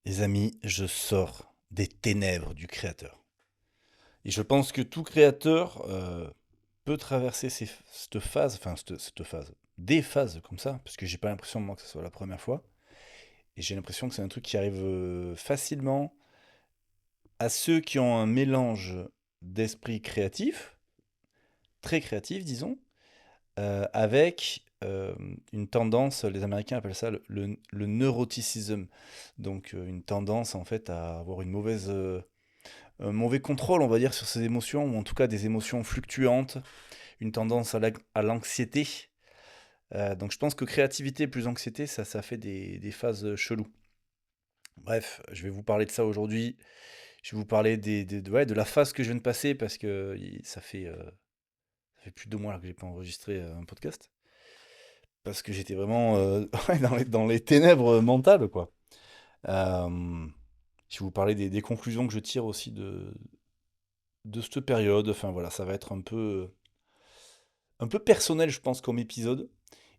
Les amis, je sors des ténèbres du créateur. Et je pense que tout créateur peut traverser cette phase, enfin cette phase, des phases comme ça, parce que j'ai pas l'impression moi que ce soit la première fois. Et j'ai l'impression que c'est un truc qui arrive facilement à ceux qui ont un mélange d'esprit créatif, très créatif disons, avec une tendance, les Américains appellent ça le neuroticisme, donc une tendance en fait à avoir une mauvaise un mauvais contrôle, on va dire, sur ses émotions, ou en tout cas des émotions fluctuantes, une tendance à l'anxiété. Donc je pense que créativité plus anxiété, ça fait des phases cheloues. Bref, je vais vous parler de ça aujourd'hui. Je vais vous parler ouais, de la phase que je viens de passer, parce que ça fait plus de 2 mois là, que j'ai pas enregistré un podcast. Parce que j'étais vraiment ouais, dans les ténèbres mentales, quoi. Euh, je vais vous parler des conclusions que je tire aussi de cette période. Enfin voilà, ça va être un peu personnel, je pense, comme épisode.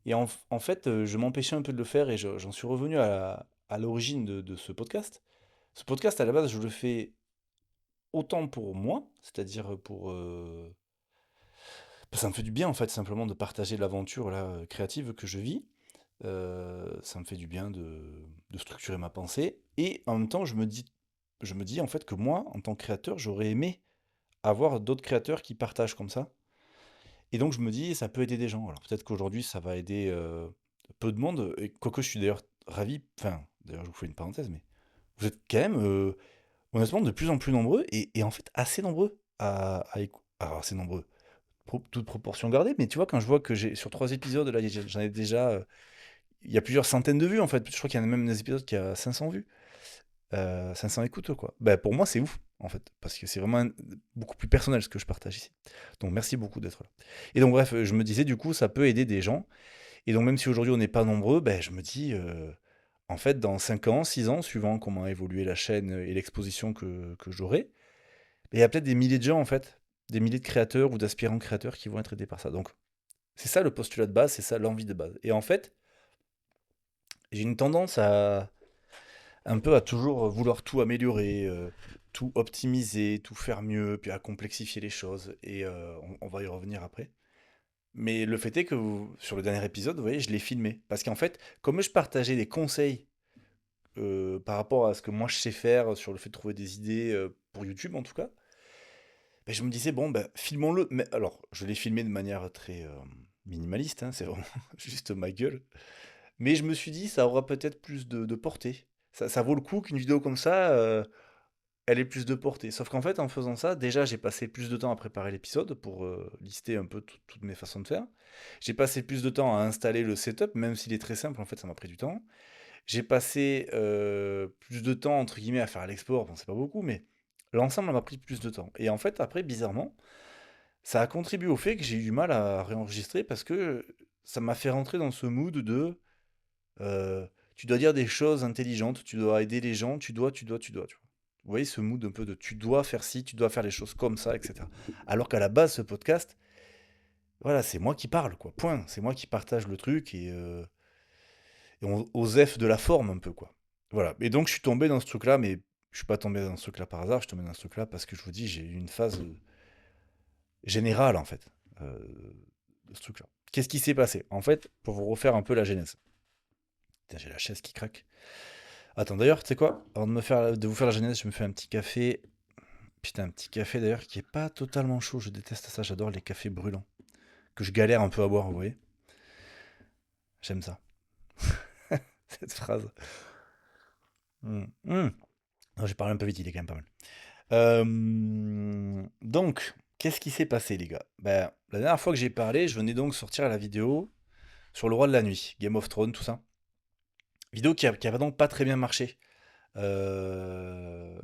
Et en fait, je m'empêchais un peu de le faire et j'en suis revenu à l'origine de ce podcast. Ce podcast, à la base, je le fais autant pour moi, c'est-à-dire pour... ça me fait du bien, en fait, simplement de partager l'aventure là, créative que je vis. Ça me fait du bien de structurer ma pensée. Et en même temps, je me dis en fait que moi, en tant que créateur, j'aurais aimé avoir d'autres créateurs qui partagent comme ça. Et donc je me dis, ça peut aider des gens. Alors peut-être qu'aujourd'hui, ça va aider peu de monde. Et quoique je suis d'ailleurs ravi, enfin, d'ailleurs je vous fais une parenthèse, mais vous êtes quand même, honnêtement, de plus en plus nombreux, et en fait assez nombreux alors assez nombreux, toute proportion gardée, mais tu vois, quand je vois que j'ai, sur 3 épisodes, là, j'en ai déjà, il y a plusieurs centaines de vues en fait. Je crois qu'il y en a même des épisodes qui a 500 vues, 500 écoutes, quoi. Ben, pour moi, c'est ouf, en fait, parce que c'est vraiment beaucoup plus personnel ce que je partage ici. Donc merci beaucoup d'être là. Et donc bref, je me disais, du coup, ça peut aider des gens. Et donc même si aujourd'hui on n'est pas nombreux, ben, je me dis, en fait, dans 5 ans, 6 ans, suivant comment a évolué la chaîne et l'exposition que j'aurai, ben, il y a peut-être des milliers de gens, en fait, des milliers de créateurs ou d'aspirants créateurs qui vont être aidés par ça. Donc c'est ça le postulat de base, c'est ça l'envie de base. Et en fait, j'ai une tendance à un peu à toujours vouloir tout améliorer, tout optimiser, tout faire mieux, puis à complexifier les choses. Et on va y revenir après. Mais le fait est que sur le dernier épisode, vous voyez, je l'ai filmé. Parce qu'en fait, comme je partageais des conseils par rapport à ce que moi je sais faire sur le fait de trouver des idées pour YouTube en tout cas, ben, je me disais, bon, ben, filmons-le. Mais alors, je l'ai filmé de manière très minimaliste, hein, c'est vraiment juste ma gueule. Mais je me suis dit, ça aura peut-être plus de portée. Ça vaut le coup qu'une vidéo comme ça, elle ait plus de portée. Sauf qu'en fait, en faisant ça, déjà, j'ai passé plus de temps à préparer l'épisode pour lister un peu toutes mes façons de faire. J'ai passé plus de temps à installer le setup, même s'il est très simple, en fait, ça m'a pris du temps. J'ai passé plus de temps, entre guillemets, à faire l'export. Bon, c'est pas beaucoup, mais l'ensemble m'a pris plus de temps. Et en fait, après, bizarrement, ça a contribué au fait que j'ai eu du mal à réenregistrer parce que ça m'a fait rentrer dans ce mood de tu dois dire des choses intelligentes, tu dois aider les gens, tu dois. Tu vois. Vous voyez ce mood un peu de tu dois faire ci, tu dois faire les choses comme ça, etc. Alors qu'à la base, ce podcast, voilà, c'est moi qui parle, quoi. Point. C'est moi qui partage le truc et on osef de la forme un peu, quoi. Voilà. Et donc, je suis tombé dans ce truc-là, mais je suis pas tombé dans ce truc-là par hasard, je suis tombé dans ce truc-là parce que je vous dis, j'ai eu une phase générale, en fait, euh, de ce truc-là. Qu'est-ce qui s'est passé? En fait, pour vous refaire un peu la genèse. Putain, j'ai la chaise qui craque. Attends, d'ailleurs, tu sais quoi? Avant de vous faire la genèse, je me fais un petit café. Putain, un petit café d'ailleurs qui est pas totalement chaud. Je déteste ça. J'adore les cafés brûlants. Que je galère un peu à boire, vous voyez? J'aime ça. Cette phrase. Non, j'ai parlé un peu vite, il est quand même pas mal. Donc, qu'est-ce qui s'est passé, les gars? Ben, la dernière fois que j'ai parlé, je venais donc sortir la vidéo sur le roi de la nuit, Game of Thrones, tout ça. Vidéo qui a donc pas très bien marché. Euh,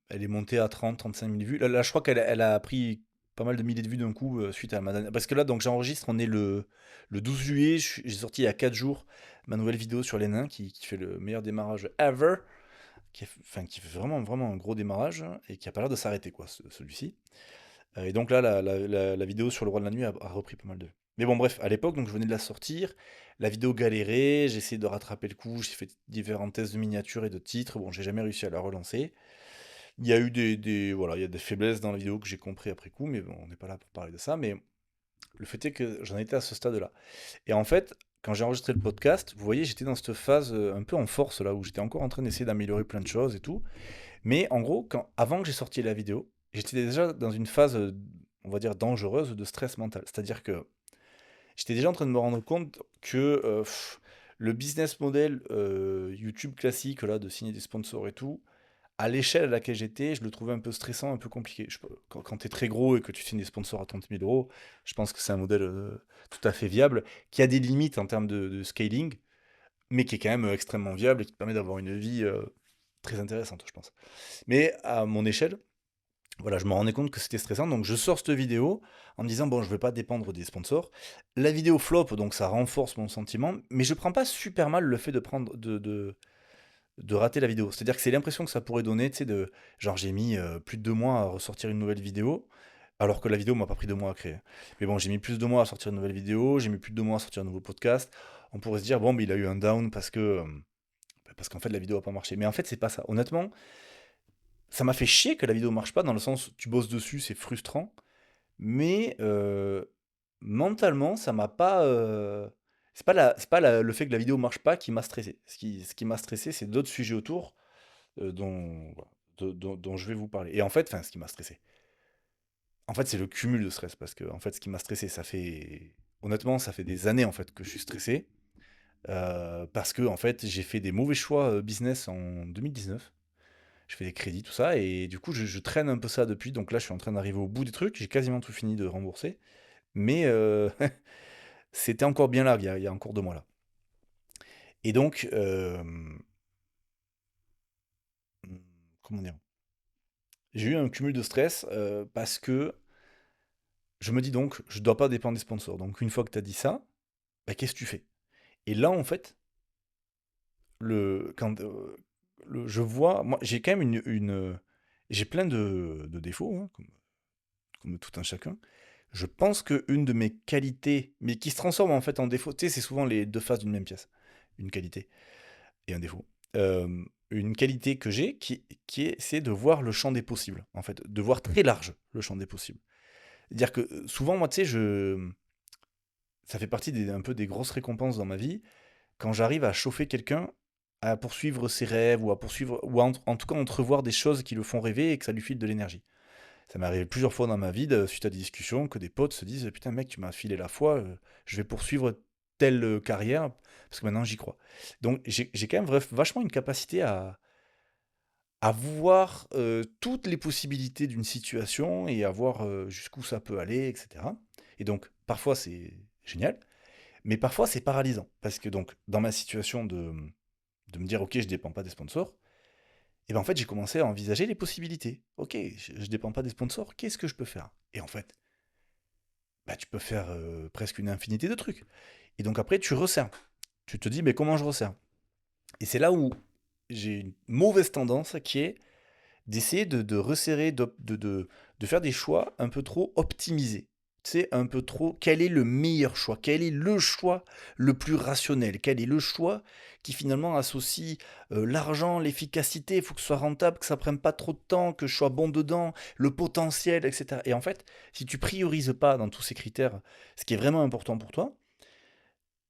Elle est montée à 30-35 000 vues. Là, je crois elle a pris pas mal de milliers de vues d'un coup suite à ma dernière... Parce que là, donc j'enregistre, on est le 12 juillet. J'ai sorti il y a 4 jours ma nouvelle vidéo sur les nains qui fait le meilleur démarrage ever. Enfin, qui fait vraiment, vraiment un gros démarrage et qui a pas l'air de s'arrêter, quoi, celui-ci. Et donc là, la vidéo sur le roi de la nuit a repris pas mal de vues. Mais bon, bref, à l'époque, donc je venais de la sortir, la vidéo galérait, j'ai essayé de rattraper le coup, j'ai fait différents tests de miniatures et de titres, bon, j'ai jamais réussi à la relancer. Il y a eu voilà, il y a des faiblesses dans la vidéo que j'ai compris après coup, mais bon, on n'est pas là pour parler de ça, mais le fait est que j'en étais à ce stade-là. Et en fait, quand j'ai enregistré le podcast, vous voyez, j'étais dans cette phase un peu en force, là, où j'étais encore en train d'essayer d'améliorer plein de choses et tout. Mais en gros, avant que j'ai sorti la vidéo, j'étais déjà dans une phase, on va dire, dangereuse de stress mental. C'est-à-dire que j'étais déjà en train de me rendre compte que le business model YouTube classique, là, de signer des sponsors et tout, à l'échelle à laquelle j'étais, je le trouvais un peu stressant, un peu compliqué. Quand tu es très gros et que tu signes des sponsors à 30 000 euros, je pense que c'est un modèle tout à fait viable, qui a des limites en termes de scaling, mais qui est quand même extrêmement viable et qui te permet d'avoir une vie très intéressante, je pense. Mais à mon échelle, voilà, je me rendais compte que c'était stressant, donc je sors cette vidéo en me disant, bon, je ne vais pas dépendre des sponsors. La vidéo flop, donc ça renforce mon sentiment, mais je prends pas super mal le fait de prendre, de rater la vidéo. C'est-à-dire que c'est l'impression que ça pourrait donner, tu sais, genre j'ai mis plus de 2 mois à ressortir une nouvelle vidéo, alors que la vidéo m'a pas pris 2 mois à créer. Mais bon, j'ai mis plus de 2 mois à sortir une nouvelle vidéo, j'ai mis plus de 2 mois à sortir un nouveau podcast. On pourrait se dire, bon, mais il a eu un down parce qu'en fait la vidéo a pas marché. Mais en fait, c'est pas ça. Honnêtement, ça m'a fait chier que la vidéo marche pas, dans le sens, tu bosses dessus, c'est frustrant, mais mentalement, ça m'a pas. Le fait que la vidéo marche pas qui m'a stressé. Ce qui m'a stressé, c'est d'autres sujets autour voilà, dont je vais vous parler. Et en fait, enfin, ce qui m'a stressé. En fait, c'est le cumul de stress, parce que en fait, ce qui m'a stressé, ça fait. Honnêtement, ça fait des années en fait que je suis stressé. Parce que en fait, j'ai fait des mauvais choix business en 2019. Je fais des crédits, tout ça, et du coup, je traîne un peu ça depuis. Donc là, je suis en train d'arriver au bout des trucs. J'ai quasiment tout fini de rembourser. Mais c'était encore bien là, il y a encore 2 mois là. Et donc, comment dire? J'ai eu un cumul de stress parce que je me dis donc, je dois pas dépendre des sponsors. Donc une fois que tu as dit ça, bah, qu'est-ce que tu fais? Et là, en fait, je vois, moi, j'ai quand même j'ai plein de défauts, hein, comme tout un chacun. Je pense qu'une de mes qualités, mais qui se transforme en fait en défaut, tu sais, c'est souvent les deux faces d'une même pièce. Une qualité et un défaut. Une qualité que j'ai, c'est de voir le champ des possibles, en fait, de voir très large le champ des possibles. C'est-à-dire que souvent, moi, tu sais, ça fait partie un peu des grosses récompenses dans ma vie, quand j'arrive à chauffer quelqu'un à poursuivre ses rêves, ou à poursuivre, ou en tout cas entrevoir des choses qui le font rêver et que ça lui file de l'énergie. Ça m'est arrivé plusieurs fois dans ma vie, suite à des discussions, que des potes se disent: Putain, mec, tu m'as filé la foi, je vais poursuivre telle carrière, parce que maintenant j'y crois. Donc j'ai quand même vachement une capacité à voir toutes les possibilités d'une situation et à voir jusqu'où ça peut aller, etc. Et donc, parfois c'est génial, mais parfois c'est paralysant. Parce que donc, dans ma situation de me dire, ok, je dépends pas des sponsors, et ben en fait, j'ai commencé à envisager les possibilités. Ok, je dépends pas des sponsors, qu'est-ce que je peux faire? Et en fait, bah, tu peux faire presque une infinité de trucs. Et donc après, tu resserres. Tu te dis, mais comment je resserre? Et c'est là où j'ai une mauvaise tendance qui est d'essayer de resserrer, de faire des choix un peu trop optimisés. Tu sais, un peu trop, quel est le meilleur choix? Quel est le choix le plus rationnel? Quel est le choix qui finalement associe l'argent, l'efficacité, il faut que ce soit rentable, que ça prenne pas trop de temps, que je sois bon dedans, le potentiel, etc. Et en fait, si tu priorises pas dans tous ces critères ce qui est vraiment important pour toi,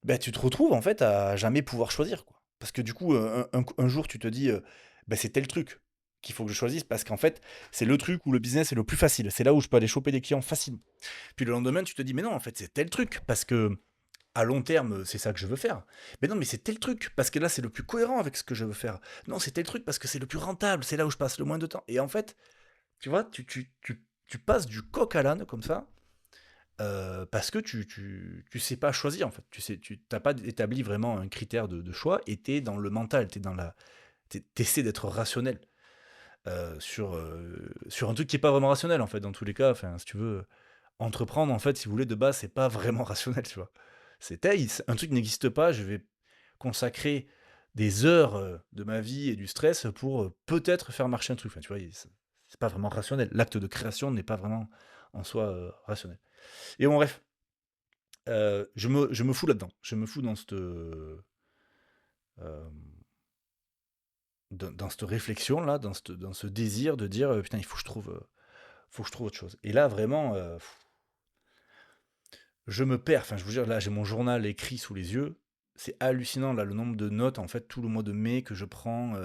bah, tu te retrouves en fait à jamais pouvoir choisir, quoi. Parce que du coup, un jour, tu te dis, bah, c'est tel truc qu'il faut que je choisisse parce qu'en fait, c'est le truc où le business est le plus facile. C'est là où je peux aller choper des clients facilement. Puis le lendemain, tu te dis, mais non, en fait, c'est tel truc parce que à long terme, c'est ça que je veux faire. Mais non, mais c'est tel truc parce que là, c'est le plus cohérent avec ce que je veux faire. Non, c'est tel truc parce que c'est le plus rentable. C'est là où je passe le moins de temps. Et en fait, tu vois, tu passes du coq à l'âne comme ça parce que tu sais pas choisir en fait. Tu t'as pas établi vraiment un critère de choix et t'es dans le mental, t'essaies d'être rationnel sur un truc qui est pas vraiment rationnel en fait dans tous les cas. Enfin, si tu veux entreprendre en fait, si vous voulez de base, c'est pas vraiment rationnel, tu vois. Un truc n'existe pas. Je vais consacrer des heures de ma vie et du stress pour peut-être faire marcher un truc. Enfin, tu vois, c'est pas vraiment rationnel. L'acte de création n'est pas vraiment en soi rationnel. Et bon, bref, je me fous là-dedans. Je me fous dans cette réflexion-là, dans ce désir de dire putain, il faut que je trouve autre chose. Et là, vraiment, je me perds. Enfin, je vous jure, là, j'ai mon journal écrit sous les yeux. C'est hallucinant, là, le nombre de notes, en fait, tout le mois de mai que je prends.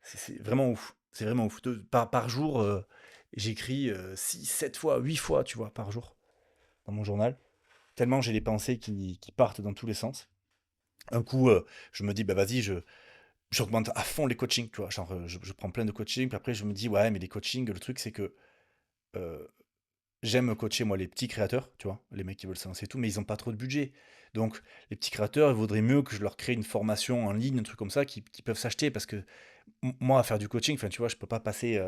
C'est vraiment ouf. C'est vraiment ouf. Par jour, j'écris 6, 7 fois, 8 fois, tu vois, par jour, dans mon journal. Tellement j'ai les pensées qui partent dans tous les sens. Un coup, je me dis, bah vas-y, j'augmente à fond les coachings, tu vois. Genre, je prends plein de coachings, puis après, je me dis, ouais, mais les coachings, le truc, c'est que euh, j'aime coacher, moi, les petits créateurs, tu vois, les mecs qui veulent se lancer et tout, mais ils ont pas trop de budget. Donc, les petits créateurs, il vaudrait mieux que je leur crée une formation en ligne, un truc comme ça, qui peuvent s'acheter, parce que moi, à faire du coaching, enfin, tu vois, je peux pas passer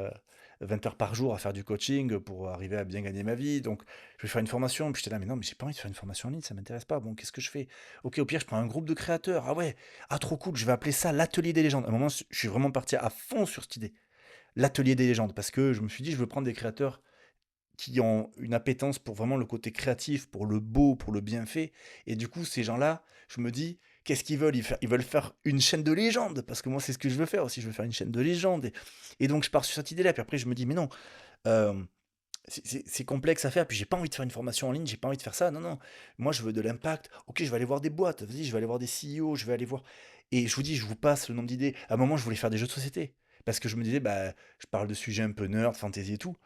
20 heures par jour à faire du coaching pour arriver à bien gagner ma vie. Donc, je vais faire une formation. Puis j'étais là, mais non, mais j'ai pas envie de faire une formation en ligne, ça m'intéresse pas. Bon, qu'est-ce que je fais? Ok, au pire, je prends un groupe de créateurs. Ah ouais, ah trop cool, je vais appeler ça l'atelier des légendes. À un moment, je suis vraiment parti à fond sur cette idée. L'atelier des légendes. Parce que je me suis dit, je veux prendre des créateurs qui ont une appétence pour vraiment le côté créatif, pour le beau, pour le bien fait. Et du coup, ces gens-là, je me dis, qu'est-ce qu'ils veulent? Ils veulent faire une chaîne de légende, parce que moi, c'est ce que je veux faire aussi. Je veux faire une chaîne de légende. Et donc, je pars sur cette idée-là. Puis après, je me dis, mais non, euh, c'est complexe à faire. Puis j'ai pas envie de faire une formation en ligne, j'ai pas envie de faire ça. Non, non. Moi, je veux de l'impact. Ok, je vais aller voir des boîtes. Vas-y, je vais aller voir des CEO, je vais aller voir. Et je vous dis, je vous passe le nombre d'idées. À un moment, je voulais faire des jeux de société. Parce que je me disais, bah, je parle de sujets un peu nerd, fantasy et tout.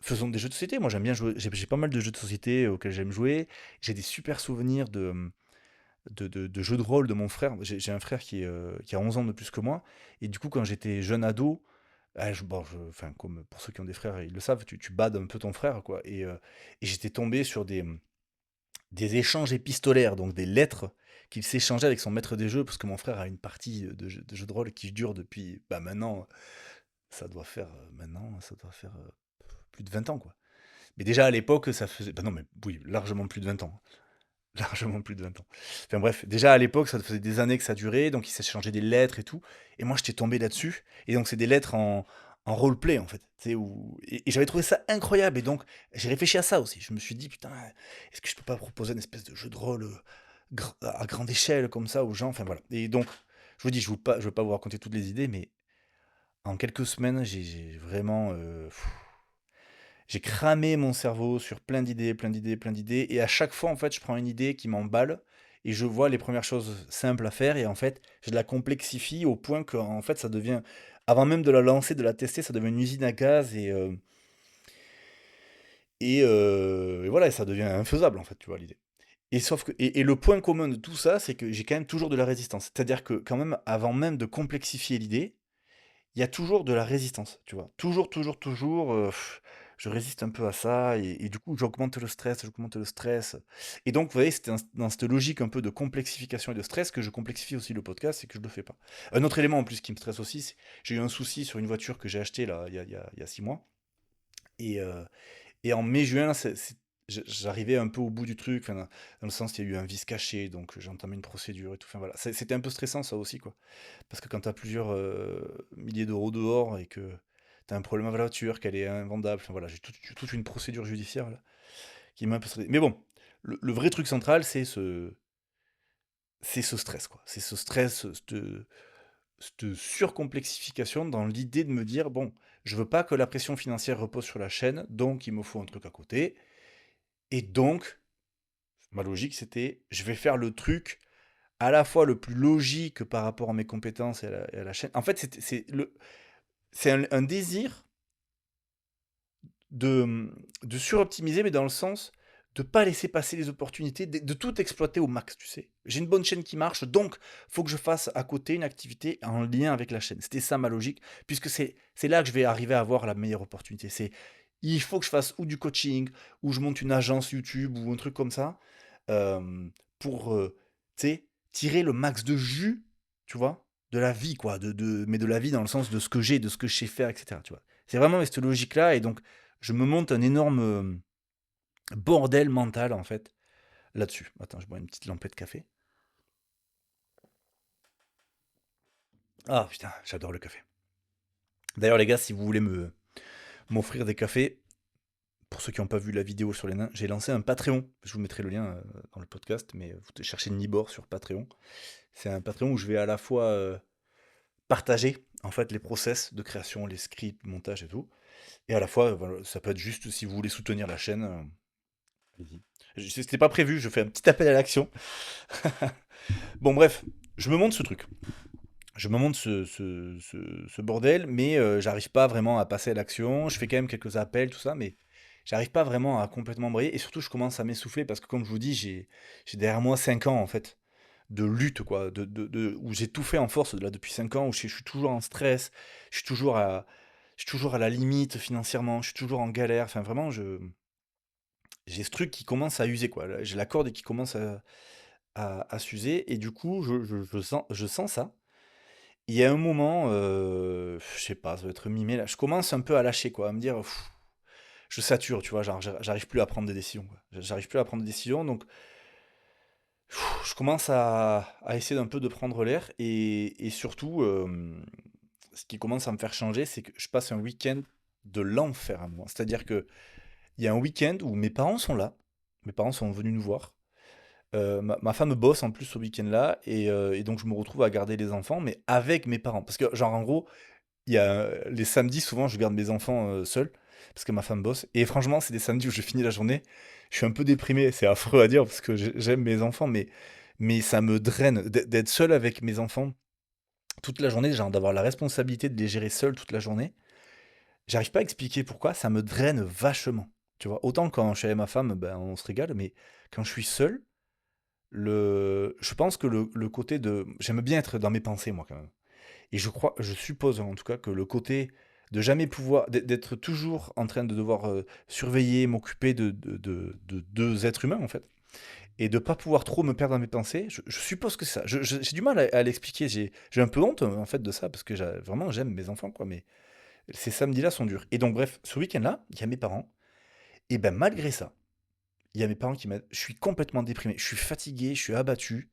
Faisons des jeux de société. Moi, j'aime bien jouer. J'ai pas mal de jeux de société auxquels j'aime jouer. J'ai des super souvenirs de jeux de rôle de mon frère. J'ai un frère qui a 11 ans de plus que moi. Et du coup, quand j'étais jeune ado, enfin, comme pour ceux qui ont des frères, ils le savent, tu bades un peu ton frère, quoi. Et j'étais tombé sur des échanges épistolaires, donc des lettres qu'il s'échangeait avec son maître des jeux, parce que mon frère a une partie de jeu de rôle qui dure depuis, bah maintenant, ça doit faire plus de 20 ans, quoi. Mais déjà à l'époque, ça faisait. Bah non, mais oui, largement plus de 20 ans. Largement plus de 20 ans. Enfin bref, déjà à l'époque, ça faisait des années que ça durait, donc il s'échangeait des lettres et tout. Et moi, j'étais tombé là-dessus. Et donc, c'est des lettres en roleplay, en fait. Tu sais, et j'avais trouvé ça incroyable. Et donc, j'ai réfléchi à ça aussi. Je me suis dit, putain, est-ce que je peux pas proposer une espèce de jeu de rôle à grande échelle, comme ça, aux gens? Enfin voilà. Et donc, je vous dis, je veux pas vous raconter toutes les idées, mais en quelques semaines, j'ai vraiment. J'ai cramé mon cerveau sur plein d'idées, plein d'idées, plein d'idées. Et à chaque fois, en fait, je prends une idée qui m'emballe et je vois les premières choses simples à faire. Et en fait, je la complexifie au point que, en fait, ça devient, avant même de la lancer, de la tester, ça devient une usine à gaz. Et voilà, et ça devient infaisable, en fait, tu vois, l'idée. Et sauf que, et le point commun de tout ça, c'est que j'ai quand même toujours de la résistance. C'est-à-dire que, quand même, avant même de complexifier l'idée, il y a toujours de la résistance, tu vois. Toujours, toujours, toujours, je résiste un peu à ça et du coup, j'augmente le stress, j'augmente le stress. Et donc, vous voyez, c'était dans cette logique un peu de complexification et de stress que je complexifie aussi le podcast et que je le fais pas. Un autre élément en plus qui me stresse aussi, c'est j'ai eu un souci sur une voiture que j'ai achetée là, il y a 6 mois. Et, euh, et en mai-juin, j'arrivais un peu au bout du truc, enfin, dans le sens qu'il y a eu un vice caché, donc j'ai entamé une procédure et tout. Enfin voilà, c'était un peu stressant ça aussi, quoi. Parce que quand tu as plusieurs milliers d'euros dehors et que tu as un problème avec la voiture, qu'elle est invendable, enfin voilà, j'ai toute une procédure judiciaire là, qui m'a un peu stressé. Mais bon, le vrai truc central, c'est ce stress, quoi. C'est ce stress, cette surcomplexification dans l'idée de me dire, bon, je veux pas que la pression financière repose sur la chaîne, donc il me faut un truc à côté. Et donc, ma logique, c'était, je vais faire le truc à la fois le plus logique par rapport à mes compétences et à la chaîne. En fait, c'est un désir de suroptimiser, mais dans le sens de pas laisser passer les opportunités, de tout exploiter au max, tu sais. J'ai une bonne chaîne qui marche, donc faut que je fasse à côté une activité en lien avec la chaîne. C'était ça ma logique, puisque c'est là que je vais arriver à avoir la meilleure opportunité. Il faut que je fasse ou du coaching, ou je monte une agence YouTube, ou un truc comme ça, pour, tu sais, tirer le max de jus, tu vois, de la vie, quoi, mais de la vie dans le sens de ce que j'ai, de ce que je sais faire, etc., tu vois. C'est vraiment cette logique-là, et donc je me monte un énorme bordel mental, en fait, là-dessus. Attends, je bois une petite lampée de café. Ah putain, j'adore le café. D'ailleurs, les gars, si vous voulez m'offrir des cafés, pour ceux qui n'ont pas vu la vidéo sur les nains, j'ai lancé un Patreon. Je vous mettrai le lien dans le podcast, mais vous cherchez Nibor sur Patreon. C'est un Patreon où je vais à la fois partager en fait les process de création, les scripts, montage et tout, et à la fois, voilà, ça peut être juste si vous voulez soutenir la chaîne. Allez-y. C'était pas prévu, je fais un petit appel à l'action. Bon, bref, je me montre ce truc. Je me montre ce bordel, mais j'arrive pas vraiment à passer à l'action. Je fais quand même quelques appels, tout ça, mais j'arrive pas vraiment à complètement briller. Et surtout, je commence à m'essouffler parce que, comme je vous dis, j'ai derrière moi 5 ans, en fait, de lutte, quoi, où j'ai tout fait en force, là, depuis 5 ans, où je suis toujours en stress, je suis toujours je suis toujours à la limite financièrement, je suis toujours en galère. Enfin, vraiment, j'ai ce truc qui commence à user, quoi. Là, j'ai la corde qui commence à s'user, et du coup, je sens ça. Il y a un moment, je sais pas, ça doit être mi-mai là, je commence un peu à lâcher quoi, à me dire: «Pff, je sature», tu vois? Genre j'arrive plus à prendre des décisions, quoi. J'arrive plus à prendre des décisions, donc je commence à essayer d'un peu de prendre l'air, et surtout, ce qui commence à me faire changer, c'est que je passe un week-end de l'enfer à moi. C'est-à-dire qu'il y a un week-end où mes parents sont là, mes parents sont venus nous voir. Ma femme bosse en plus ce week-end-là, et donc je me retrouve à garder les enfants, mais avec mes parents. Parce que genre en gros, il y a les samedis, souvent, je garde mes enfants seuls, parce que ma femme bosse. Et franchement, c'est des samedis où je finis la journée. Je suis un peu déprimé, c'est affreux à dire, parce que j'aime mes enfants, mais ça me draine d'être seul avec mes enfants toute la journée, genre d'avoir la responsabilité de les gérer seul toute la journée. J'arrive pas à expliquer pourquoi, ça me draine vachement. Tu vois, autant quand je suis avec ma femme, ben, on se régale, mais quand je suis seul, je pense que le côté de... J'aime bien être dans mes pensées, moi, quand même. Et je suppose en tout cas que le côté de jamais pouvoir, d'être toujours en train de devoir surveiller, m'occuper de deux êtres humains en fait, et de pas pouvoir trop me perdre dans mes pensées, je suppose que c'est ça. J'ai du mal à l'expliquer, j'ai un peu honte en fait de ça, parce que vraiment j'aime mes enfants quoi, mais ces samedis-là sont durs. Et donc bref, ce week-end-là, il y a mes parents, et ben malgré ça, il y a mes parents qui m'aident, je suis complètement déprimé, je suis fatigué, je suis abattu,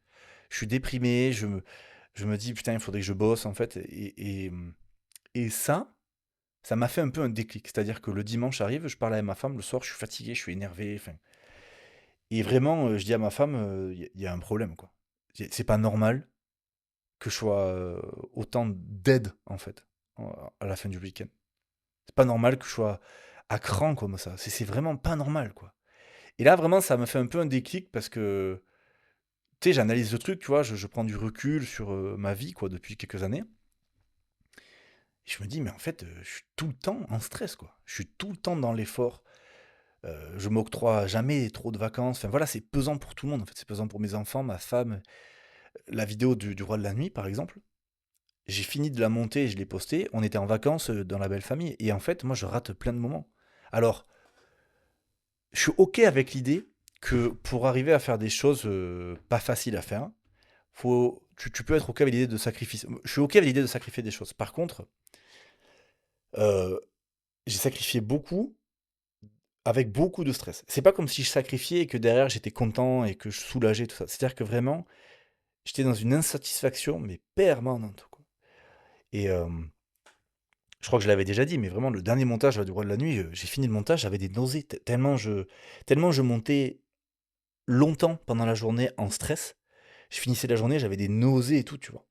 je suis déprimé, je me dis putain il faudrait que je bosse en fait, et ça m'a fait un peu un déclic. C'est-à-dire que le dimanche arrive, je parle avec ma femme, le soir, je suis fatigué, je suis énervé. Enfin, et vraiment, je dis à ma femme, il y a un problème, quoi. C'est pas normal que je sois autant d'aide, en fait, à la fin du week-end. C'est pas normal que je sois à cran comme ça. C'est vraiment pas normal, quoi. Et là, vraiment, ça m'a fait un peu un déclic parce que, tu sais, j'analyse le truc, tu vois, je prends du recul sur ma vie, quoi, depuis quelques années. Et je me dis, mais en fait, je suis tout le temps en stress, quoi. Je suis tout le temps dans l'effort. Je m'octroie jamais trop de vacances. Enfin voilà, c'est pesant pour tout le monde en fait. C'est pesant pour mes enfants, ma femme. La vidéo du Roi de la Nuit, par exemple, j'ai fini de la monter et je l'ai postée. On était en vacances dans la belle famille. Et en fait, moi, je rate plein de moments. Alors, je suis OK avec l'idée que pour arriver à faire des choses pas faciles à faire, tu peux être OK avec l'idée de sacrifice. Je suis OK avec l'idée de sacrifier des choses. Par contre, euh, j'ai sacrifié beaucoup avec beaucoup de stress. C'est pas comme si je sacrifiais et que derrière j'étais content et que je soulageais tout ça. C'est-à-dire que vraiment, j'étais dans une insatisfaction, mais permanente, quoi. Et je crois que je l'avais déjà dit, mais vraiment, le dernier montage là, du Roi de la Nuit, j'ai fini le montage, j'avais des nausées, tellement je montais longtemps pendant la journée en stress. Je finissais la journée, j'avais des nausées et tout, tu vois.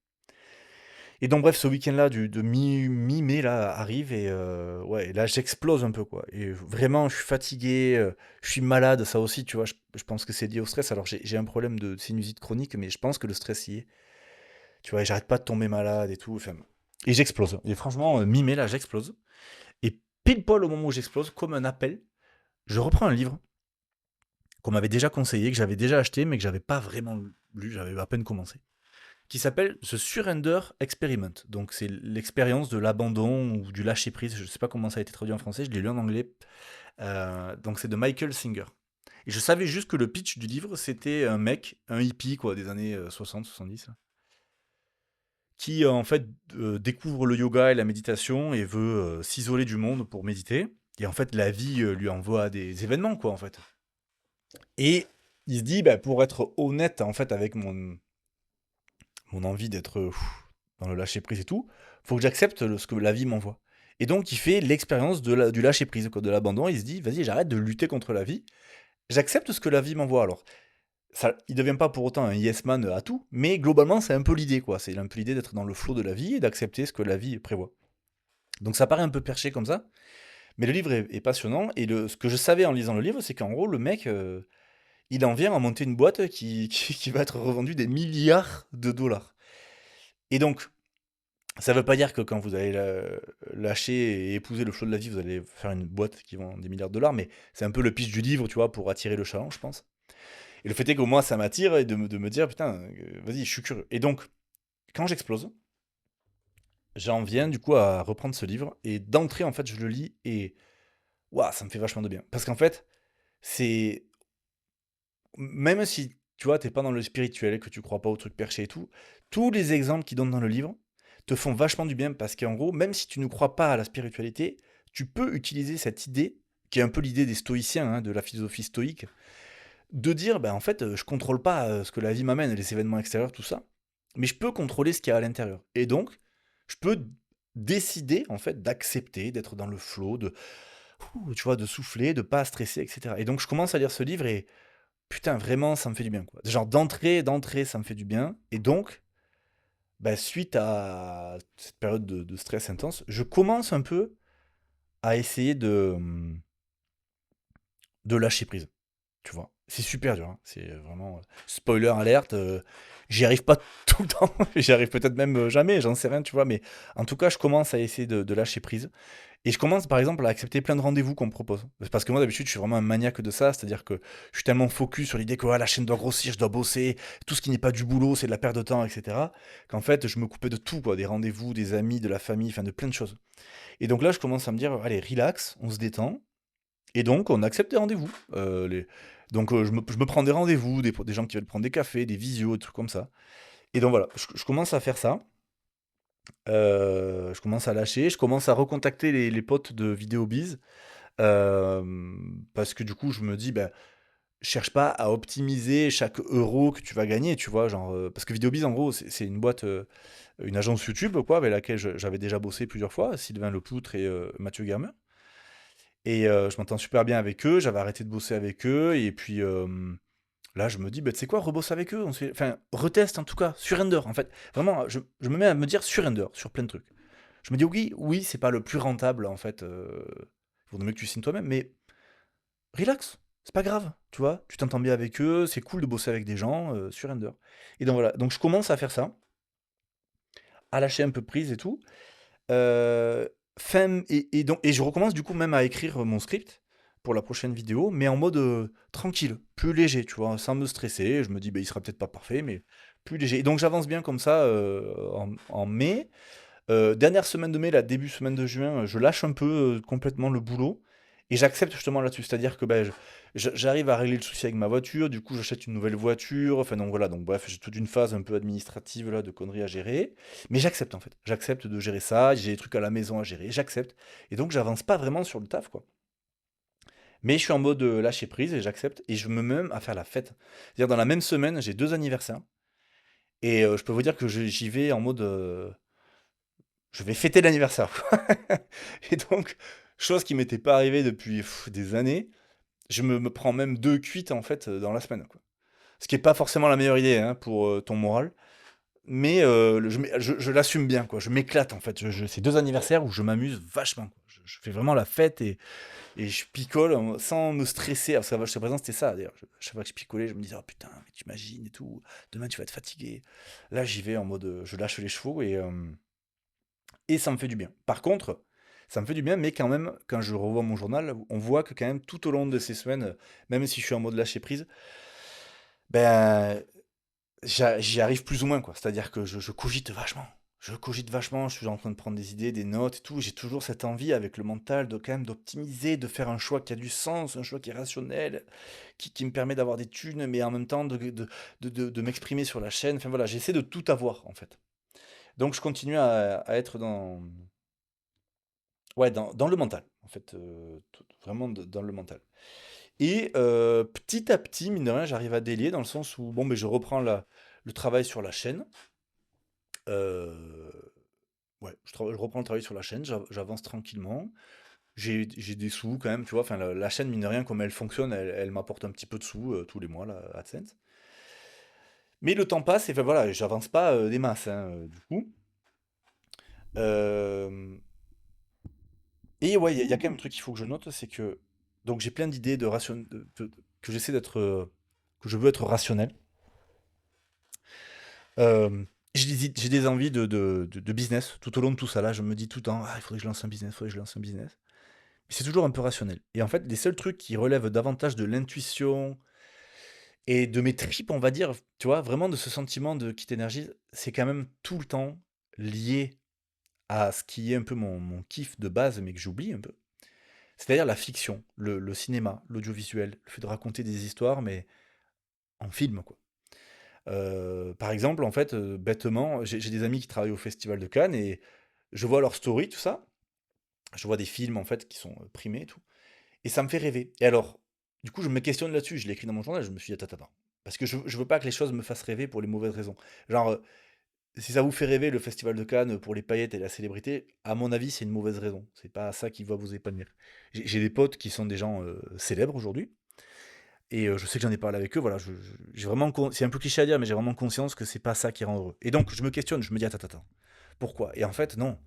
Et donc bref, ce week-end-là de mi-mai là arrive, et ouais, et là j'explose un peu quoi. Et vraiment, je suis fatigué, je suis malade, ça aussi, tu vois. Je pense que c'est lié au stress. Alors j'ai un problème de sinusite chronique, mais je pense que le stress y est. Tu vois, et j'arrête pas de tomber malade et tout. Enfin, et j'explose. Et franchement, mi-mai là, j'explose. Et pile poil au moment où j'explose, comme un appel, je reprends un livre qu'on m'avait déjà conseillé, que j'avais déjà acheté, mais que j'avais pas vraiment lu, j'avais à peine commencé, qui s'appelle The Surrender Experiment. Donc c'est l'expérience de l'abandon ou du lâcher-prise. Je ne sais pas comment ça a été traduit en français, je l'ai lu en anglais. Donc c'est de Michael Singer. Et je savais juste que le pitch du livre, c'était un mec, un hippie quoi, des années 60-70, qui en fait découvre le yoga et la méditation et veut s'isoler du monde pour méditer. Et en fait, la vie lui envoie des événements, quoi, en fait. Et il se dit, bah, pour être honnête, en fait, avec mon envie d'être dans le lâcher prise et tout, faut que j'accepte ce que la vie m'envoie. Et donc, il fait l'expérience du lâcher-prise, quoi, de l'abandon. Il se dit, vas-y, j'arrête de lutter contre la vie. J'accepte ce que la vie m'envoie. Alors, ça, il devient pas pour autant un yes man à tout, mais globalement, c'est un peu l'idée, quoi. C'est un peu l'idée d'être dans le flot de la vie et d'accepter ce que la vie prévoit. Donc, ça paraît un peu perché comme ça, mais le livre est passionnant. Et ce que je savais en lisant le livre, c'est qu'en gros, le mec, il en vient à monter une boîte qui va être revendue des milliards de dollars. Et donc, ça veut pas dire que quand vous allez lâcher et épouser le flot de la vie, vous allez faire une boîte qui vend des milliards de dollars, mais c'est un peu le pitch du livre, tu vois, pour attirer le chaland, je pense. Et le fait est qu'au moins ça m'attire et de me dire, putain, vas-y, je suis curieux. Et donc, quand j'explose, j'en viens du coup à reprendre ce livre, et d'entrée, en fait, je le lis, et waouh, ça me fait vachement de bien. Parce qu'en fait, c'est. Même si, tu vois, t'es pas dans le spirituel, que tu crois pas au truc perché et tout, tous les exemples qu'il donne dans le livre te font vachement du bien, parce qu'en gros, même si tu ne crois pas à la spiritualité, tu peux utiliser cette idée, qui est un peu l'idée des stoïciens, hein, de la philosophie stoïque, de dire, ben en fait, je contrôle pas ce que la vie m'amène, les événements extérieurs, tout ça, mais je peux contrôler ce qu'il y a à l'intérieur. Et donc, je peux décider, en fait, d'accepter, d'être dans le flow, tu vois, de souffler, de pas stresser, etc. Et donc, je commence à lire ce livre, et putain, vraiment, ça me fait du bien, quoi. Genre, d'entrée, ça me fait du bien. Et donc, bah, suite à cette période de stress intense, je commence un peu à essayer de lâcher prise, tu vois. C'est super dur, hein. C'est vraiment... spoiler alerte, j'y arrive pas tout le temps. J'y arrive peut-être même jamais, j'en sais rien, tu vois. Mais en tout cas, je commence à essayer de lâcher prise. Et je commence par exemple à accepter plein de rendez-vous qu'on me propose. Parce que moi d'habitude je suis vraiment un maniaque de ça, c'est-à-dire que je suis tellement focus sur l'idée que la chaîne doit grossir, je dois bosser, tout ce qui n'est pas du boulot c'est de la perte de temps, etc. Qu'en fait je me coupais de tout, quoi, des rendez-vous, des amis, de la famille, enfin de plein de choses. Et donc là je commence à me dire, allez, relax, on se détend, et donc on accepte des rendez-vous. Donc je me prends des rendez-vous, des gens qui veulent prendre des cafés, des visios, des trucs comme ça. Et donc voilà, je commence à faire ça. Je commence à lâcher, je commence à recontacter les potes de VidéoBiz. Parce que du coup, je me dis, bah, cherche pas à optimiser chaque euro que tu vas gagner, tu vois, genre, parce que VideoBiz, en gros, c'est une boîte, une agence YouTube, quoi, avec laquelle j'avais déjà bossé plusieurs fois, Sylvain Lepoutre et Mathieu Gamer. Et je m'entends super bien avec eux, j'avais arrêté de bosser avec eux, et puis là, je me dis, bah, tu sais quoi, rebosse avec eux, enfin, reteste en tout cas, surrender, en fait. Vraiment, je me mets à me dire surrender sur plein de trucs. Je me dis, oui, oui, c'est pas le plus rentable, en fait, il vaut mieux que tu signes toi-même, mais relax, c'est pas grave, tu vois, tu t'entends bien avec eux, c'est cool de bosser avec des gens, surrender. Et donc voilà, donc je commence à faire ça, à lâcher un peu prise et tout. Et je recommence du coup même à écrire mon script pour la prochaine vidéo, mais en mode tranquille, plus léger, tu vois, sans me stresser. Je me dis, bah, il sera peut-être pas parfait, mais plus léger. Et donc j'avance bien comme ça en mai. Dernière semaine de mai, la début semaine de juin, je lâche un peu complètement le boulot et j'accepte justement là-dessus. C'est-à-dire que ben, j'arrive à régler le souci avec ma voiture, du coup j'achète une nouvelle voiture, enfin donc voilà, donc bref, j'ai toute une phase un peu administrative là, de conneries à gérer, mais j'accepte en fait. J'accepte de gérer ça, j'ai des trucs à la maison à gérer, j'accepte. Et donc j'avance pas vraiment sur le taf, quoi. Mais je suis en mode lâcher prise et j'accepte et je me mets même à faire la fête. C'est-à-dire dans la même semaine, j'ai deux anniversaires et je peux vous dire que j'y vais en mode je vais fêter l'anniversaire, quoi. Et donc, chose qui m'était pas arrivée depuis des années, je me prends même deux cuites en fait dans la semaine, quoi. Ce qui est pas forcément la meilleure idée hein, pour ton moral, mais je l'assume bien, quoi. Je m'éclate en fait. C'est deux anniversaires où je m'amuse vachement, quoi. Je fais vraiment la fête et je picole sans me stresser. Alors, jusqu'à présent, c'était ça. D'ailleurs, chaque fois que je picolais, je me disais, oh putain, mais tu imagines et tout. Demain, tu vas être fatigué. Là, j'y vais en mode, je lâche les chevaux et ça me fait du bien. Par contre, ça me fait du bien, mais quand même, quand je revois mon journal, on voit que quand même tout au long de ces semaines, même si je suis en mode lâcher prise, ben j'y arrive plus ou moins, quoi. C'est-à-dire que je cogite vachement. Je cogite vachement, je suis en train de prendre des idées, des notes et tout. J'ai toujours cette envie avec le mental de quand même d'optimiser, de faire un choix qui a du sens, un choix qui est rationnel, qui me permet d'avoir des thunes, mais en même temps de m'exprimer sur la chaîne. Enfin voilà, j'essaie de tout avoir en fait. Donc je continue à être ouais, dans le mental, en fait, vraiment dans le mental. Et petit à petit, mine de rien, j'arrive à délier dans le sens où, bon, mais je reprends le travail sur la chaîne. euh, Ouais, je reprends le travail sur la chaîne, j'avance tranquillement. J'ai des sous quand même, tu vois. Enfin, la chaîne, mine de rien, comme elle fonctionne, elle m'apporte un petit peu de sous tous les mois, là, AdSense. Mais le temps passe et enfin, voilà, j'avance pas des masses, hein, du coup. Euh, Et ouais, il y a quand même un truc qu'il faut que je note, c'est que donc j'ai plein d'idées que j'essaie d'être, que je veux être rationnel. Euh, j'ai des envies de business tout au long de tout ça. Là, je me dis tout le temps, ah, il faudrait que je lance un business, il faudrait que je lance un business. Mais c'est toujours un peu rationnel. Et en fait, les seuls trucs qui relèvent davantage de l'intuition et de mes tripes, on va dire, tu vois, vraiment de ce sentiment de quitte énergie, c'est quand même tout le temps lié à ce qui est un peu mon kiff de base, mais que j'oublie un peu. C'est-à-dire la fiction, le cinéma, l'audiovisuel, le fait de raconter des histoires, mais en film, quoi. Par exemple, en fait, bêtement, j'ai des amis qui travaillent au Festival de Cannes et je vois leurs stories, tout ça. Je vois des films, en fait, qui sont primés et tout. Et ça me fait rêver. Et alors, du coup, je me questionne là-dessus. Je l'ai écrit dans mon journal. Je me suis dit, attends, attends. Parce que je veux pas que les choses me fassent rêver pour les mauvaises raisons. Genre, si ça vous fait rêver le Festival de Cannes pour les paillettes et la célébrité, à mon avis, c'est une mauvaise raison. C'est pas ça qui va vous épanouir. J'ai des potes qui sont des gens célèbres aujourd'hui. Et je sais que j'en ai parlé avec eux, voilà, j'ai vraiment, c'est un peu cliché à dire, mais j'ai vraiment conscience que c'est pas ça qui rend heureux. Et donc, je me questionne, je me dis, attends, attends, attends, pourquoi? Et en fait, non,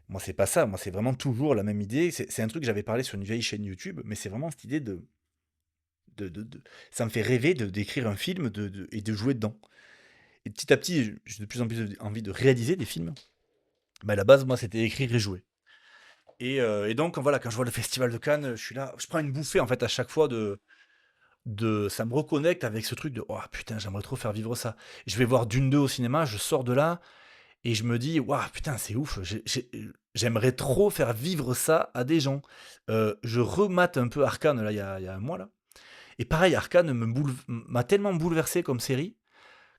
moi, c'est pas ça, moi, c'est vraiment toujours la même idée. C'est un truc que j'avais parlé sur une vieille chaîne YouTube, mais c'est vraiment cette idée ça me fait rêver d'écrire un film et de jouer dedans. Et petit à petit, j'ai de plus en plus envie de réaliser des films. Mais à la base, moi, c'était écrire et jouer. Et donc, voilà, quand je vois le Festival de Cannes, je suis là, je prends une bouffée, en fait, à chaque fois ça me reconnecte avec ce truc de oh putain, j'aimerais trop faire vivre ça. Je vais voir Dune 2 au cinéma, je sors de là et je me dis waouh putain, c'est ouf, j'aimerais trop faire vivre ça à des gens. Je remate un peu Arcane là il y a un mois là. Et pareil, Arcane m'a tellement bouleversé comme série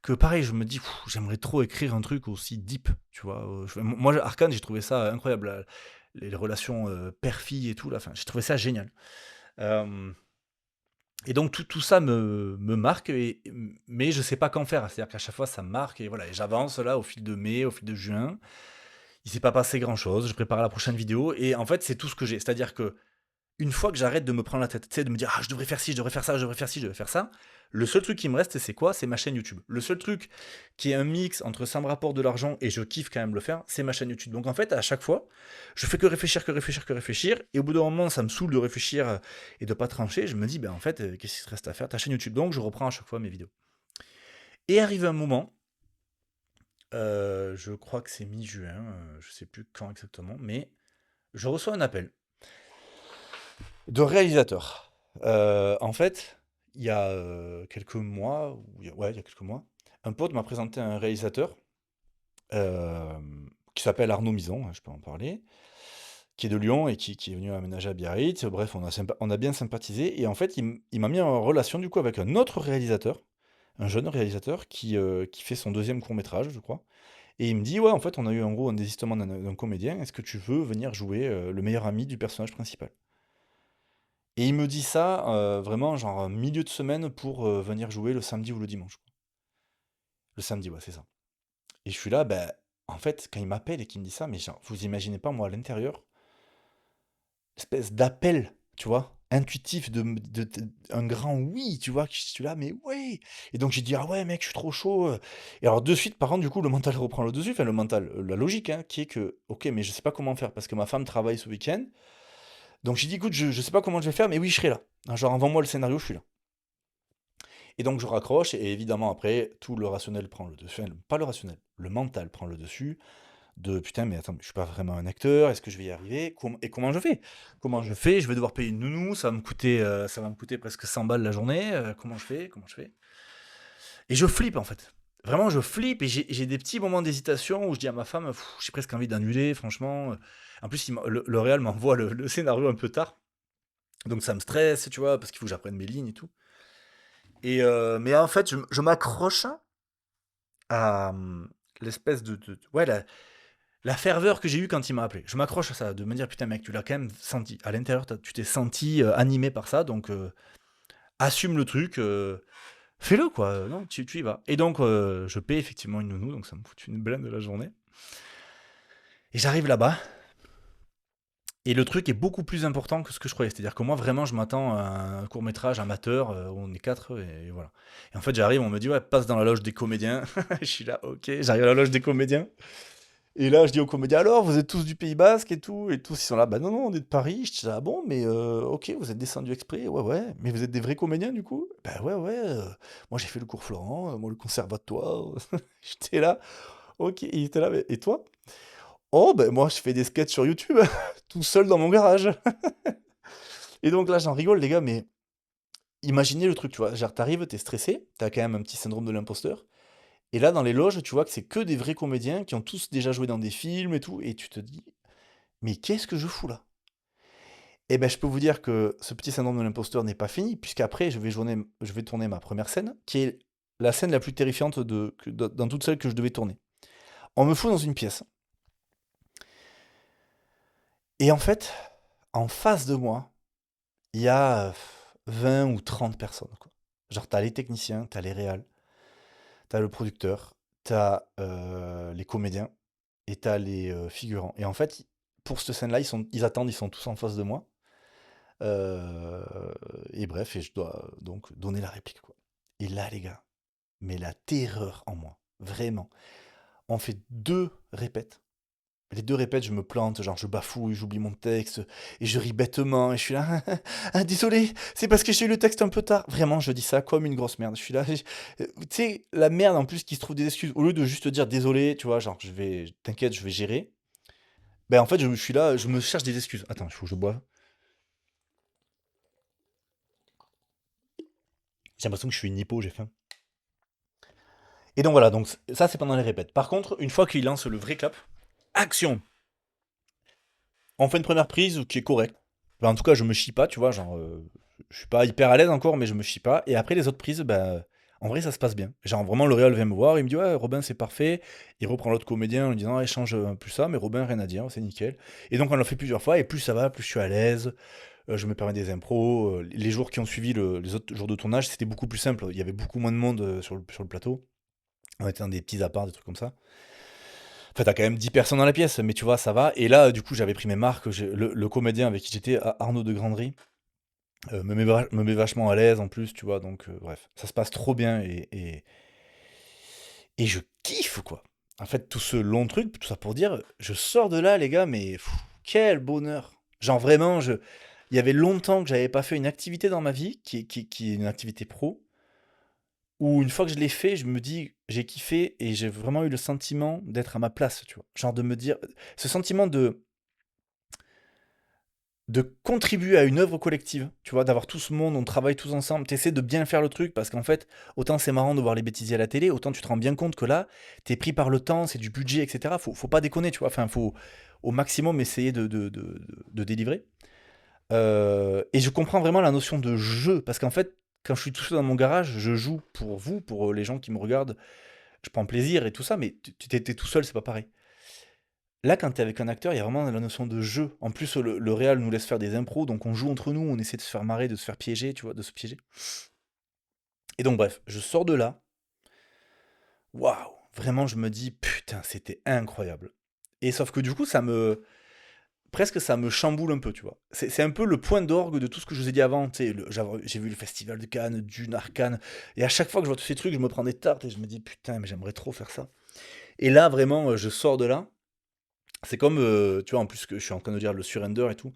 que pareil, je me dis j'aimerais trop écrire un truc aussi deep, tu vois. Moi Arcane, j'ai trouvé ça incroyable, les relations père-fille et tout là, enfin, j'ai trouvé ça génial. Euh, Et donc tout ça me marque, mais je sais pas qu'en faire. C'est-à-dire qu'à chaque fois ça me marque et voilà, et j'avance là au fil de mai, au fil de juin. Il s'est pas passé grand-chose. Je prépare la prochaine vidéo et en fait c'est tout ce que j'ai. C'est-à-dire que une fois que j'arrête de me prendre la tête, tu sais, de me dire ah je devrais faire ci, je devrais faire ça, je devrais faire ci, je devrais faire ça. Le seul truc qui me reste c'est quoi? C'est ma chaîne YouTube. Le seul truc qui est un mix entre ça me rapporte de l'argent et je kiffe quand même le faire, c'est ma chaîne YouTube. Donc en fait à chaque fois, je fais que réfléchir, que réfléchir, que réfléchir. Et au bout d'un moment, ça me saoule de réfléchir et de pas trancher. Je me dis ben en fait, qu'est-ce qu'il te reste à faire? Ta chaîne YouTube. Donc je reprends à chaque fois mes vidéos. Et arrive un moment, je crois que c'est mi-juin, je sais plus quand exactement, mais je reçois un appel de réalisateur. En fait, il y a quelques mois, ouais, il y a quelques mois, un pote m'a présenté un réalisateur euh, qui s'appelle Arnaud Mison, hein, je peux en parler, qui est de Lyon et qui est venu aménager à Biarritz. Bref, on a bien sympathisé. Et en fait, il m'a mis en relation du coup avec un autre réalisateur, un jeune réalisateur qui fait son deuxième court-métrage, je crois. Et il me dit, ouais, en fait, on a eu en gros un désistement d'un comédien. Est-ce que tu veux venir jouer le meilleur ami du personnage principal? Et il me dit ça vraiment genre milieu de semaine pour venir jouer le samedi ou le dimanche, quoi. Le samedi, ouais, c'est ça. Et je suis là, ben, en fait, quand il m'appelle et qu'il me dit ça, mais genre, vous imaginez pas, moi, à l'intérieur, espèce d'appel, tu vois, intuitif un grand oui, tu vois, que je suis là, mais ouais. Et donc j'ai dit, ah ouais, mec, je suis trop chaud. Et alors de suite, par contre, du coup, le mental reprend le dessus, enfin le mental, la logique, hein, qui est que, ok, mais je sais pas comment faire parce que ma femme travaille ce week-end. Donc j'ai dit, écoute, je sais pas comment je vais faire, mais oui, je serai là. Hein, genre, envoie-moi le scénario, je suis là. Et donc je raccroche, et évidemment, après, tout le rationnel prend le dessus. Enfin, pas le rationnel, le mental prend le dessus de putain, mais attends, mais je suis pas vraiment un acteur, est-ce que je vais y arriver? Et comment je fais? Comment je fais? Je vais devoir payer une nounou, ça va me coûter presque 100 balles la journée, comment je fais? Comment je fais? Et je flippe en fait. Vraiment, je flippe et j'ai des petits moments d'hésitation où je dis à ma femme, j'ai presque envie d'annuler, franchement. En plus, le réal m'envoie le scénario un peu tard, donc ça me stresse, tu vois, parce qu'il faut que j'apprenne mes lignes et tout. Mais en fait, je m'accroche à l'espèce ouais, la ferveur que j'ai eue quand il m'a appelé. Je m'accroche à ça, de me dire putain mec, tu l'as quand même senti. À l'intérieur, tu t'es senti animé par ça, donc assume le truc, fais-le quoi, non, tu y vas. Et donc je paie effectivement une nounou, donc ça me fout une blinde de la journée. Et j'arrive là-bas, et le truc est beaucoup plus important que ce que je croyais. C'est-à-dire que moi, vraiment, je m'attends à un court-métrage amateur, où on est quatre, et voilà. Et en fait, j'arrive, on me dit, ouais, passe dans la loge des comédiens. Je suis là, ok, j'arrive à la loge des comédiens. Et là, je dis aux comédiens, alors, vous êtes tous du Pays Basque et tous, ils sont là, bah non, non, on est de Paris. Je dis, ah bon, mais ok, vous êtes descendus exprès, ouais, ouais, mais vous êtes des vrais comédiens du coup? Bah ouais, ouais, moi j'ai fait le cours Florent, moi le conservatoire. J'étais là, ok, il était là, et toi? Oh, ben moi je fais des sketchs sur YouTube, tout seul dans mon garage. Et donc là, j'en rigole, les gars, mais imaginez le truc, tu vois, genre t'arrives, t'es stressé, t'as quand même un petit syndrome de l'imposteur. Et là, dans les loges, tu vois que c'est que des vrais comédiens qui ont tous déjà joué dans des films et tout, et tu te dis, mais qu'est-ce que je fous là? Eh ben, je peux vous dire que ce petit syndrome de l'imposteur n'est pas fini, puisqu'après, je vais tourner ma première scène, qui est la scène la plus terrifiante dans toutes celles que je devais tourner. On me fout dans une pièce. Et en fait, en face de moi, il y a 20 ou 30 personnes, quoi. Genre, t'as les techniciens, t'as les réals, t'as le producteur, t'as les comédiens, et t'as les figurants. Et en fait, pour cette scène-là, ils attendent, ils sont tous en face de moi. Euh, et bref, et je dois donc donner la réplique, quoi. Et là, les gars, mais la terreur en moi, vraiment. On fait deux répètes. Les deux répètes, je me plante, genre je bafouille, j'oublie mon texte, et je ris bêtement, et je suis là, ah, désolé, c'est parce que j'ai eu le texte un peu tard. Vraiment, je dis ça comme une grosse merde. Je suis là, tu sais, la merde en plus qui se trouve des excuses. Au lieu de juste dire désolé, tu vois, genre t'inquiète, je vais gérer. Ben en fait, je suis là, je me cherche des excuses. Attends, il faut que je boive. J'ai l'impression que je suis une hypo, j'ai faim. Et donc voilà, donc ça c'est pendant les répètes. Par contre, une fois qu'il lance le vrai clap, action. On fait une première prise qui est correcte. Enfin, en tout cas, je me chie pas, tu vois, genre, je suis pas hyper à l'aise encore, mais je me chie pas. Et après les autres prises, ben, en vrai, ça se passe bien. Genre, vraiment, le réal vient me voir, il me dit, ouais, Robin, c'est parfait. Il reprend l'autre comédien en lui disant, échange un peu ça, mais Robin, rien à dire, c'est nickel. Et donc, on l'a fait plusieurs fois, et plus ça va, plus je suis à l'aise. Je me permets des impros. Les jours qui ont suivi les autres jours de tournage, c'était beaucoup plus simple. Il y avait beaucoup moins de monde sur le plateau. On était dans des petits apparts, des trucs comme ça. Enfin, t'as quand même 10 personnes dans la pièce, mais tu vois, ça va. Et là, du coup, j'avais pris mes marques. Le comédien avec qui j'étais, Arnaud de Grandry, me met vachement à l'aise en plus, tu vois. Donc, bref, ça se passe trop bien et je kiffe, quoi. En fait, tout ce long truc, tout ça pour dire, je sors de là, les gars, mais quel bonheur. Genre, vraiment, il y avait longtemps que j'avais pas fait une activité dans ma vie, qui est une activité pro, où une fois que je l'ai fait, je me dis, j'ai kiffé et j'ai vraiment eu le sentiment d'être à ma place, tu vois. Genre de me dire, ce sentiment de contribuer à une œuvre collective, tu vois, d'avoir tout ce monde, on travaille tous ensemble, t'essaies de bien faire le truc, parce qu'en fait, autant c'est marrant de voir les bêtisiers à la télé, autant tu te rends bien compte que là, t'es pris par le temps, c'est du budget, etc. Faut pas déconner, tu vois, enfin, faut au maximum essayer de délivrer. Et je comprends vraiment la notion de jeu, parce qu'en fait, quand je suis tout seul dans mon garage, je joue pour vous, pour les gens qui me regardent, je prends plaisir et tout ça, mais tu t'es tout seul, c'est pas pareil. Là, quand t'es avec un acteur, il y a vraiment la notion de jeu. En plus, le réal nous laisse faire des impros, donc on joue entre nous, on essaie de se faire marrer, de se faire piéger, tu vois, de se piéger. Et donc, bref, je sors de là. Waouh! Vraiment, je me dis, putain, c'était incroyable. Et sauf que du coup, presque ça me chamboule un peu, tu vois. C'est un peu le point d'orgue de tout ce que je vous ai dit avant. Tu sais, j'ai vu le festival de Cannes, Dune, Arcane, et à chaque fois que je vois tous ces trucs, je me prends des tartes et je me dis, putain, mais j'aimerais trop faire ça. Et là, vraiment, je sors de là. C'est comme, tu vois, en plus que je suis en train de dire le surrender et tout.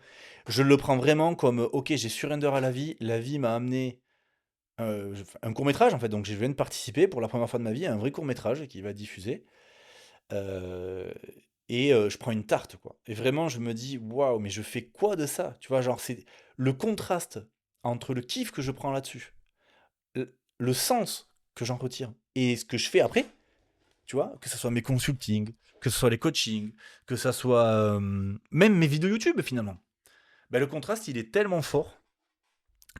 Je le prends vraiment comme, ok, j'ai surrender à la vie m'a amené un court-métrage, en fait, donc je viens de participer pour la première fois de ma vie à un vrai court-métrage qui va diffuser. Euh, et je prends une tarte, quoi. Et vraiment, je me dis, waouh, mais je fais quoi de ça? Tu vois, genre, c'est le contraste entre le kiff que je prends là-dessus, le sens que j'en retire, et ce que je fais après, tu vois, que ce soit mes consultings, que ce soit les coachings, que ce soit même mes vidéos YouTube finalement. Ben, le contraste, il est tellement fort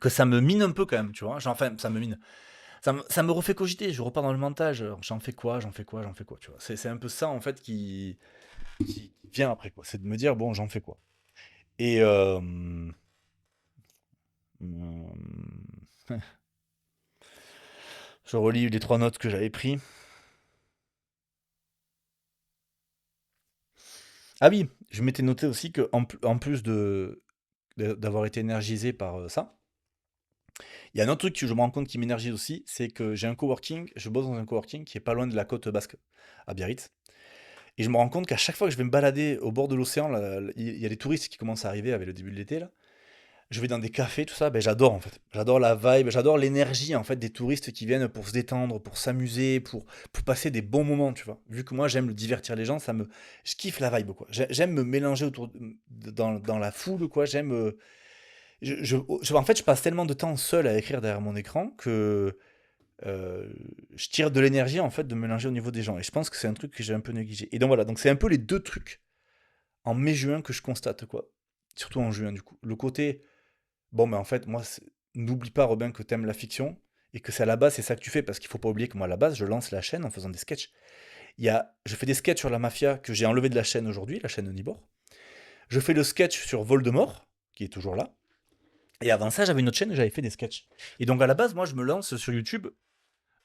que ça me mine un peu quand même, tu vois. Genre, enfin, ça me mine. Ça me refait cogiter, je repars dans le montage. Alors, j'en fais quoi, j'en fais quoi, j'en fais quoi, tu vois. C'est un peu ça en fait qui vient après, quoi. C'est de me dire, bon, j'en fais quoi. Et je relis les trois notes que j'avais pris. Ah oui, je m'étais noté aussi que en plus d'avoir été énergisé par ça, il y a un autre truc que je me rends compte qui m'énergise aussi, c'est que j'ai un coworking, je bosse dans un coworking qui est pas loin de la côte basque, à Biarritz. Et je me rends compte qu'à chaque fois que je vais me balader au bord de l'océan, là, il y a des touristes qui commencent à arriver avec le début de l'été, là. Je vais dans des cafés, tout ça, ben j'adore en fait. J'adore la vibe, j'adore l'énergie en fait des touristes qui viennent pour se détendre, pour s'amuser, pour passer des bons moments, tu vois. Vu que moi j'aime le divertir les gens, je kiffe la vibe quoi. J'aime me mélanger dans la foule quoi. J'aime, en fait je passe tellement de temps seul à écrire derrière mon écran que euh, je tire de l'énergie en fait de me mélanger au niveau des gens. Et je pense que c'est un truc que j'ai un peu négligé. Et donc voilà, donc c'est un peu les deux trucs en mai-juin que je constate quoi. Surtout en juin du coup. Le côté bon, mais en fait, moi, n'oublie pas, Robin, que t'aimes la fiction et que c'est à la base, c'est ça que tu fais, parce qu'il faut pas oublier que moi, à la base, je lance la chaîne en faisant des sketchs. Je fais des sketchs sur la mafia que j'ai enlevé de la chaîne aujourd'hui, la chaîne Nibor. Je fais le sketch sur Voldemort, qui est toujours là. Et avant ça, j'avais une autre chaîne où j'avais fait des sketchs. Et donc, à la base, moi, je me lance sur YouTube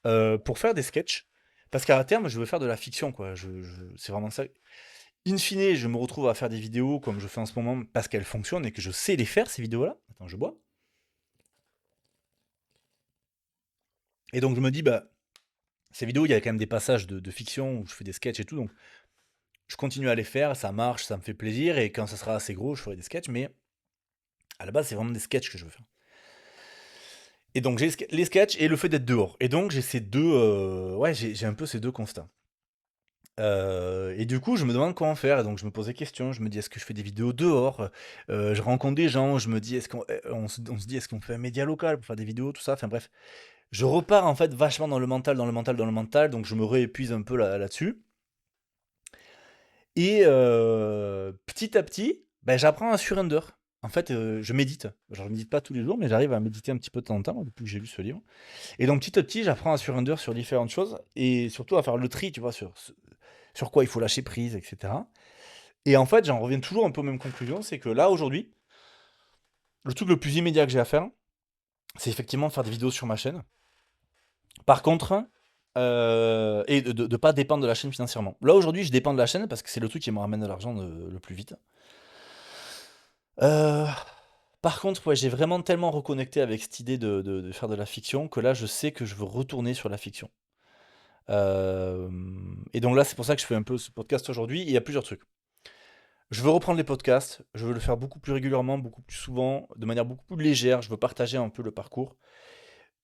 pour faire des sketchs, parce qu'à terme, je veux faire de la fiction, quoi. C'est vraiment ça. In fine, je me retrouve à faire des vidéos comme je fais en ce moment parce qu'elles fonctionnent et que je sais les faire, ces vidéos-là. Attends, je bois. Et donc, je me dis, bah, ces vidéos, il y a quand même des passages de fiction où je fais des sketchs et tout, donc je continue à les faire, ça marche, ça me fait plaisir, et quand ça sera assez gros, je ferai des sketchs, mais à la base, c'est vraiment des sketchs que je veux faire. Et donc j'ai les sketchs et le fait d'être dehors. Et donc j'ai ces deux, ouais, j'ai un peu ces deux constats. Et du coup, je me demande comment faire. Et donc je me pose des questions. Je me dis, est-ce que je fais des vidéos dehors? Je rencontre des gens. Je me dis, on se dit, est-ce qu'on fait un média local pour faire des vidéos, tout ça. Enfin bref, je repars en fait vachement dans le mental, dans le mental, dans le mental. Donc je me réépuise un peu là-dessus. Et petit à petit, ben, j'apprends à surrender. En fait, je médite. Genre, je médite pas tous les jours, mais j'arrive à méditer un petit peu de temps en temps, depuis que j'ai lu ce livre. Et donc, petit à petit, j'apprends à surrender sur différentes choses et surtout à faire le tri, tu vois, sur quoi il faut lâcher prise, etc. Et en fait, j'en reviens toujours un peu aux mêmes conclusions. C'est que là, aujourd'hui, le truc le plus immédiat que j'ai à faire, c'est effectivement faire des vidéos sur ma chaîne. Par contre, et de pas dépendre de la chaîne financièrement. Là, aujourd'hui, je dépends de la chaîne parce que c'est le truc qui me ramène de l'argent le plus vite. Euh, Par contre, ouais, j'ai vraiment tellement reconnecté avec cette idée de faire de la fiction que là, je sais que je veux retourner sur la fiction. Et donc là, c'est pour ça que je fais un peu ce podcast aujourd'hui. Il y a plusieurs trucs. Je veux reprendre les podcasts, je veux le faire beaucoup plus régulièrement, beaucoup plus souvent, de manière beaucoup plus légère. Je veux partager un peu le parcours.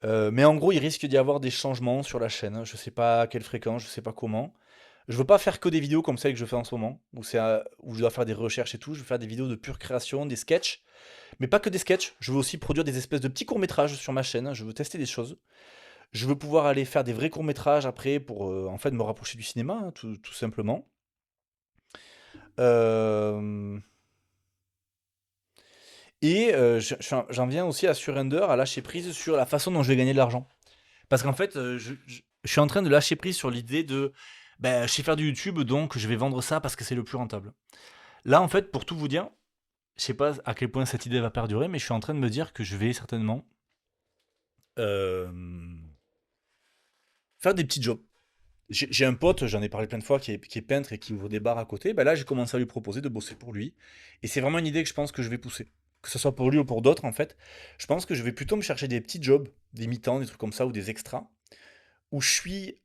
Mais en gros, il risque d'y avoir des changements sur la chaîne. Je sais pas à quelle fréquence, je sais pas comment. Je veux pas faire que des vidéos comme celles que je fais en ce moment, où je dois faire des recherches et tout. Je veux faire des vidéos de pure création, des sketchs. Mais pas que des sketchs, je veux aussi produire des espèces de petits courts-métrages sur ma chaîne, je veux tester des choses. Je veux pouvoir aller faire des vrais courts-métrages après pour en fait me rapprocher du cinéma, hein, tout simplement. Euh, Et j'en viens aussi à surrender, à lâcher prise sur la façon dont je vais gagner de l'argent. Parce qu'en fait, je suis en train de lâcher prise sur l'idée de ben, je sais faire du YouTube, donc je vais vendre ça parce que c'est le plus rentable. Là, en fait, pour tout vous dire, je sais pas à quel point cette idée va perdurer, mais je suis en train de me dire que je vais certainement euh, faire des petits jobs. J'ai un pote, j'en ai parlé plein de fois, qui est peintre et qui ouvre des bars à côté. Ben là, j'ai commencé à lui proposer de bosser pour lui. Et c'est vraiment une idée que je pense que je vais pousser. Que ce soit pour lui ou pour d'autres, en fait. Je pense que je vais plutôt me chercher des petits jobs, des mi-temps, des trucs comme ça, ou des extras, où je suis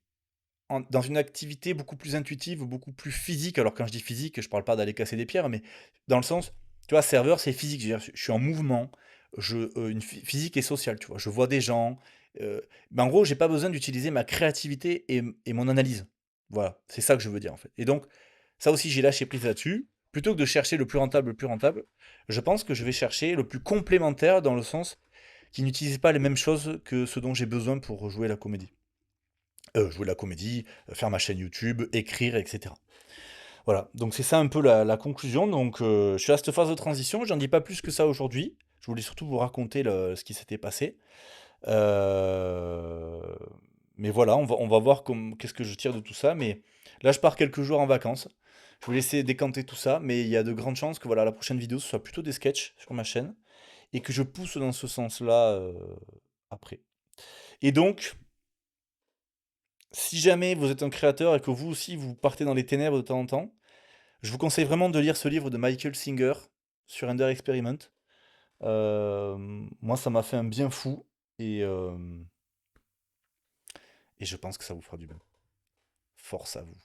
dans une activité beaucoup plus intuitive, beaucoup plus physique. Alors quand je dis physique, je parle pas d'aller casser des pierres, mais dans le sens, tu vois, serveur, c'est physique. Je suis en mouvement, physique et sociale, tu vois. Je vois des gens. Mais en gros, j'ai pas besoin d'utiliser ma créativité et mon analyse. Voilà, c'est ça que je veux dire en fait. Et donc, ça aussi, j'ai lâché prise là-dessus. Plutôt que de chercher le plus rentable, je pense que je vais chercher le plus complémentaire dans le sens qui n'utilise pas les mêmes choses que ce dont j'ai besoin pour jouer la comédie. Jouer la comédie, faire ma chaîne YouTube, écrire, etc. Voilà, donc c'est ça un peu la conclusion. Donc je suis à cette phase de transition, j'en dis pas plus que ça aujourd'hui. Je voulais surtout vous raconter ce qui s'était passé. Euh, Mais voilà, on va voir qu'est-ce que je tire de tout ça. Mais là, je pars quelques jours en vacances. Je vais laisser décanter tout ça, mais il y a de grandes chances que voilà, la prochaine vidéo ce soit plutôt des sketchs sur ma chaîne et que je pousse dans ce sens-là après. Et donc, si jamais vous êtes un créateur et que vous aussi vous partez dans les ténèbres de temps en temps, Je vous conseille vraiment de lire ce livre de Michael Singer, Surrender Experiment. Moi, ça m'a fait un bien fou et, euh, et je pense que ça vous fera du bien. Force à vous.